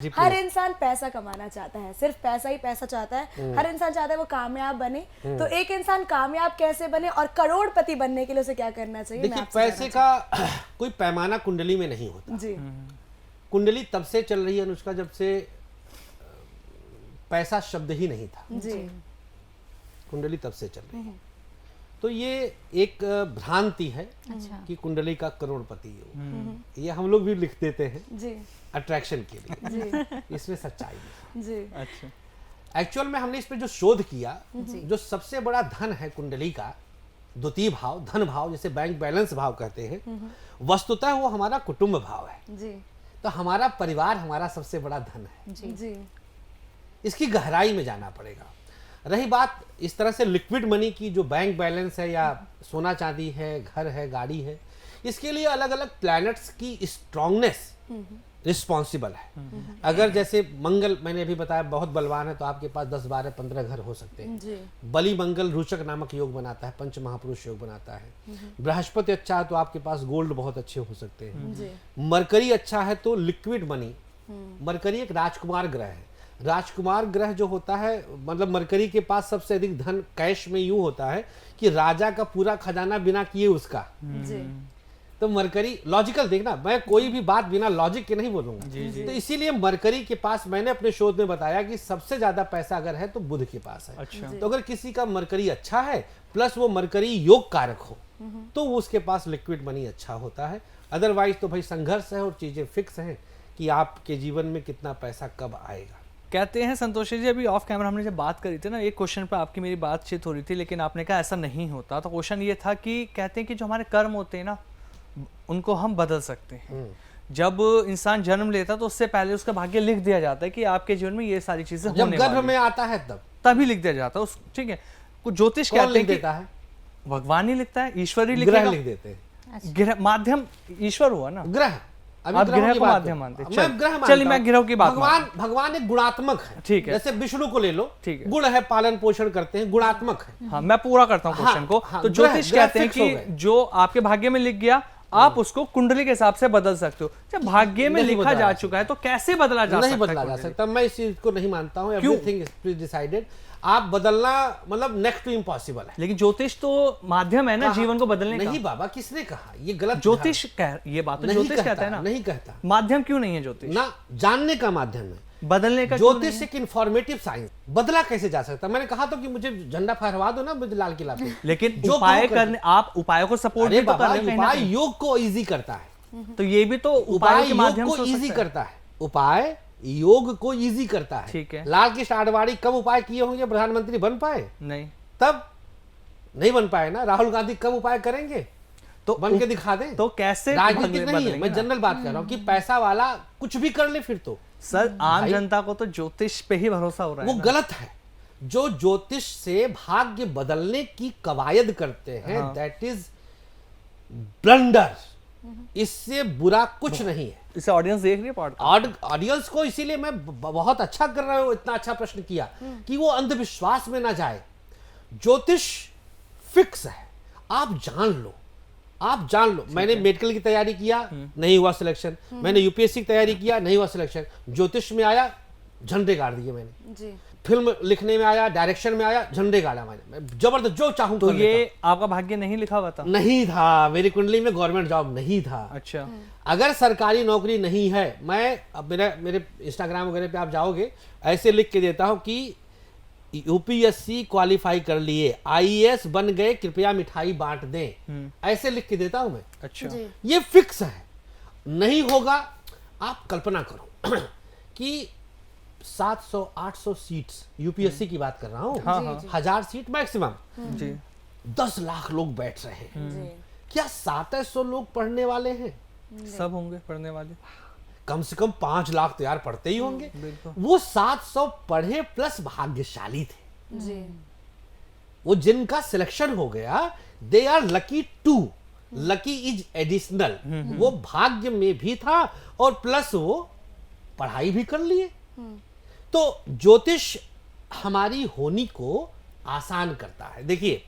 हर इंसान पैसा कमाना चाहता है, सिर्फ पैसा ही पैसा चाहता है। हर इंसान चाहता है वो कामयाब बने। तो एक इंसान कामयाब कैसे बने और करोड़पति बनने के लिए उसे क्या करना चाहिए? देखिए, पैसे का कोई पैमाना कुंडली में नहीं होता जी। कुंडली तब से चल रही है अनुष्का, जब से पैसा शब्द ही नहीं था। जी। कुंडली तब से चल रही है। तो ये एक भ्रांति है कि कुंडली का करोड़पति हो। ये हम लोग भी लिख देते हैं जी। अट्रैक्शन के लिए। जी। इसमें सच्चाई नहीं। जी। अच्छा, एक्चुअल में हमने इस पे जो शोध किया, जो सबसे बड़ा धन है कुंडली का, द्वितीय भाव, धन भाव, जैसे बैंक बैलेंस भाव कहते हैं, वस्तुतः वो हमारा कुटुंब भाव है। जी। तो हमारा परिवार हमारा सबसे बड़ा धन है। जी। जी। इसकी गहराई में जाना पड़ेगा। रही बात इस तरह से लिक्विड मनी की, जो बैंक बैलेंस है या सोना चांदी है, घर है, गाड़ी है, इसके लिए अलग अलग प्लैनेट्स की स्ट्रांगनेस रिस्पॉन्सिबल है। अगर जैसे मंगल, मैंने अभी बताया, बहुत बलवान है, तो आपके पास 10, 12, 15 घर हो सकते हैं। जी। बलि मंगल रुचक नामक योग बनाता है, पंच महापुरुष योग बनाता है। बृहस्पति अच्छा है तो आपके पास गोल्ड बहुत अच्छे हो सकते हैं। जी। मरकरी अच्छा है तो लिक्विड मनी। मरकरी एक राजकुमार ग्रह है। राजकुमार ग्रह जो होता है, मतलब मरकरी के पास सबसे अधिक धन कैश में यूं होता है कि राजा का पूरा खजाना बिना किए उसका। जी। तो मरकरी, लॉजिकल देखना, मैं कोई भी बात बिना लॉजिक के नहीं बोलूंगा। तो इसीलिए मरकरी के पास, मैंने अपने शोध में बताया कि सबसे ज्यादा पैसा अगर है तो बुध के पास है। अच्छा। तो अगर किसी का मरकरी अच्छा है प्लस वो मरकरी योग कारक हो तो उसके पास लिक्विड मनी अच्छा होता है। अदरवाइज तो भाई संघर्ष है और चीजें फिक्स हैं कि आपके जीवन में कितना पैसा कब आएगा। कहते हैं संतोष जी, अभी ऑफ कैमरा हमने जब बात करी थी ना, एक क्वेश्चन पर आपकी मेरी बातचीत हो रही थी, लेकिन आपने कहा ऐसा नहीं होता। तो क्वेश्चन ये था कि कहते हैं कि जो हमारे कर्म होते हैं ना, उनको हम बदल सकते हैं। जब इंसान जन्म लेता है तो उससे पहले उसका भाग्य लिख दिया जाता है कि आपके जीवन में ये सारी चीजें जब गर्भ में आता है तभी लिख दिया जाता है। ठीक है, कुछ ज्योतिष कौन कहते लिख हैं कि देता है? भगवान ही लिखता है, ईश्वर ही ग्रह लिखेगा। लिख देते हैं। ग्रह माध्यम ईश्वर हुआ ना, ग्रह। आप ग्रह को माध्यम मानते हैं। चलिए मैं ग्रहों की बात, भगवान एक गुणात्मक है। ठीक है, जैसे विष्णु को ले लो, ठीक है, गुण है, पालन पोषण करते हैं, गुणात्मक है। हाँ, मैं पूरा करता हूँ क्वेश्चन को। तो ज्योतिष कहते हैं कि जो आपके भाग्य में लिख गया, आप उसको कुंडली के हिसाब से बदल सकते हो। जब भाग्य में लिखा जा चुका है तो कैसे बदला जा सकता है? नहीं बदला जा सकता। मैं इस चीज को नहीं मानता हूँ। Everything is pre decided. आप बदलना मतलब नेक्स्ट टू इम्पॉसिबल है। लेकिन ज्योतिष तो माध्यम है ना जीवन को बदलने का। नहीं बाबा, किसने कहा? ये गलत। ज्योतिष ये बात तो ज्योतिष कहता है ना। नहीं कहता। माध्यम क्यों नहीं है ज्योतिष? ना, जानने का माध्यम है, बदलने का। ज्योतिष एक इंफॉर्मेटिव साइंस। बदला कैसे जा सकता? मैंने कहा तो कि मुझे झंडा फहरवा दो ना मुझे लाल किला पे। लेकिन उपाय करने, आप उपायों को सपोर्ट भी तो कर रहे हैं। उपाय योग को इजी करता है। तो ये भी तो उपाय के माध्यम से इजी करता है। उपाय योग को इजी करता है। ठीक है। लाल कृष्ण आडवाणी कब उपाय किए होंगे? प्रधानमंत्री बन पाए? नहीं। तब नहीं बन पाए ना। राहुल गांधी कब उपाय करेंगे? तो बन के दिखा दें। तो कैसे? राजनीतिक नहीं है, मैं जनरल बात कर रहा हूँ कि पैसा वाला कुछ भी कर ले फिर तो। सर, आम जनता को तो ज्योतिष पे ही भरोसा हो रहा है। वो गलत है। जो ज्योतिष से भाग्य बदलने की कवायद करते हैं, दैट इज ब्लंडर। इससे बुरा कुछ नहीं है। इसे ऑडियंस देख रही है, ऑडियंस को। इसीलिए मैं बहुत अच्छा कर रहा हूं, इतना अच्छा प्रश्न किया कि वो अंधविश्वास में ना जाए। ज्योतिष फिक्स है, आप जान लो, आप जान लो। मैंने मेडिकल की तैयारी किया, नहीं हुआ सिलेक्शन। मैंने यूपीएससी की तैयारी किया, नहीं हुआ सिलेक्शन। ज्योतिष में आया, झंडे गाड़ दिए मैंने जी। फिल्म लिखने में आया, डायरेक्शन में आया, झंडे गाड़ा मैंने। जबरदस्त, जो चाहूं तो ये आपका भाग्य नहीं लिखा हुआ था? नहीं था, मेरी कुंडली में गवर्नमेंट जॉब नहीं था। अच्छा। अगर सरकारी नौकरी नहीं है, मैं अब मेरे इंस्टाग्राम वगैरह पे आप जाओगे, ऐसे लिख के देता हूं कि यूपीएससी क्वालिफाई कर लिए, आईएएस बन गए, कृपया मिठाई बांट दें, ऐसे लिख के देता हूं मैं। अच्छा। ये फिक्स है। नहीं होगा, आप कल्पना करो कि 700-800 सीट्स, यूपीएससी की बात कर रहा हूं, 1000 सीट मैक्सिमम जी, 10 लाख लोग बैठ रहे हैं। क्या 700 लोग पढ़ने वाले हैं? सब होंगे पढ़ने वाले। कम से कम 5 लाख तो यार पढ़ते ही होंगे। वो 700 पढ़े प्लस भाग्यशाली थे जी। वो जिनका सिलेक्शन हो गया, they are lucky too. Lucky is additional. वो भाग्य में भी था और प्लस वो पढ़ाई भी कर लिए। तो ज्योतिष हमारी होनी को आसान करता है। देखिए,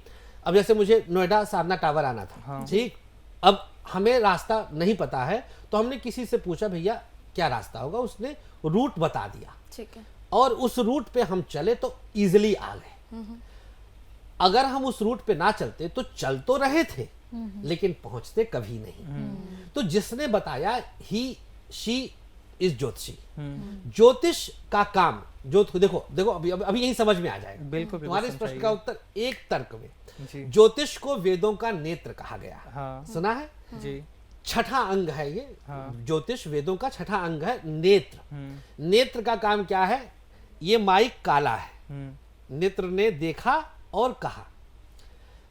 अब जैसे मुझे नोएडा साधना टावर आना था, ठीक। अब हमें रास्ता नहीं पता है तो हमने किसी से पूछा, भैया क्या रास्ता होगा, उसने रूट बता दिया ठीक है। और उस रूट पे हम चले तो इजिली आ गए। अगर हम उस रूट पे ना चलते तो चल तो रहे थे लेकिन पहुंचते कभी नहीं। तो जिसने बताया ही शी इज ज्योतिषी। ज्योतिष का काम देखो देखो अभी यही समझ में आ जाएगा। बिल्कुल तुम्हारे इस प्रश्न का उत्तर एक तर्क में, जी ज्योतिष को वेदों का नेत्र कहा गया। हाँ सुना है? जी छठा अंग है ये। हाँ। ज्योतिष वेदों का छठा अंग है नेत्र। नेत्र का काम क्या है? ये माइक काला है, नेत्र ने देखा और कहा।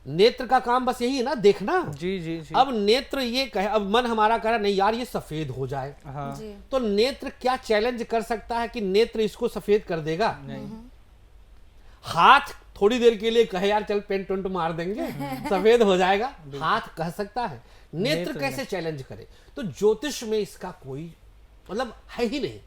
नेत्र का काम बस यही है ना, देखना। जी जी जी अब नेत्र ये कहे, अब मन हमारा कह रहा नहीं यार ये सफेद हो जाए, हाँ जी तो नेत्र क्या चैलेंज कर सकता है कि नेत्र इसको सफेद कर देगा? नहीं हाथ थोड़ी देर के लिए कहे यार चल पेंट वेंट मार देंगे सफेद हो जाएगा, हाथ कह सकता है। नेत्र कैसे चैलेंज करे? तो ज्योतिष में इसका कोई मतलब है ही नहीं।